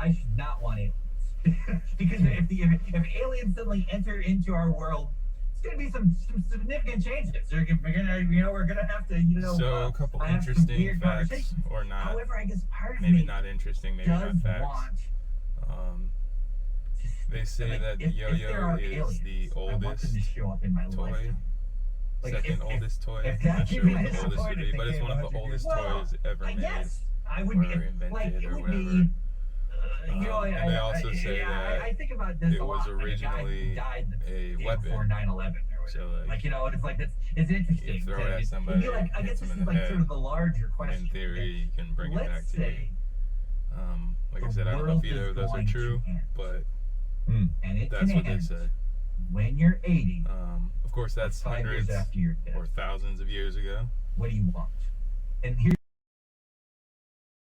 I should not want aliens. Because if aliens suddenly enter into our world, it's going to be some significant changes. We're gonna have to, So a couple have some interesting weird facts, conversations. or not. However, I guess part of Maybe me not interesting, maybe does not facts. want. They say that the if there yo-yo are is aliens, the I want them oldest to show up in my toy. lifetime. Like, Second oldest toy. if I'm not that sure could be what the oldest would be, but it's one of the oldest toys ever I made guess I would or be invented like it or would whatever. be. And they also say that I think about this it a was lot. originally like a guy died a before weapon. 9/11 or whatever. So It's like it's interesting. you throw it at It'd somebody, be like, I hits guess them this in is the like head, sort of the larger and question. in theory, you can bring it back Let's to you. say Like I said, I don't know if either of those are true, but and it that's can what they end say. when you're 80. Of course, that's 5 years hundreds after you're dead. or thousands of years ago. What do you want? And here.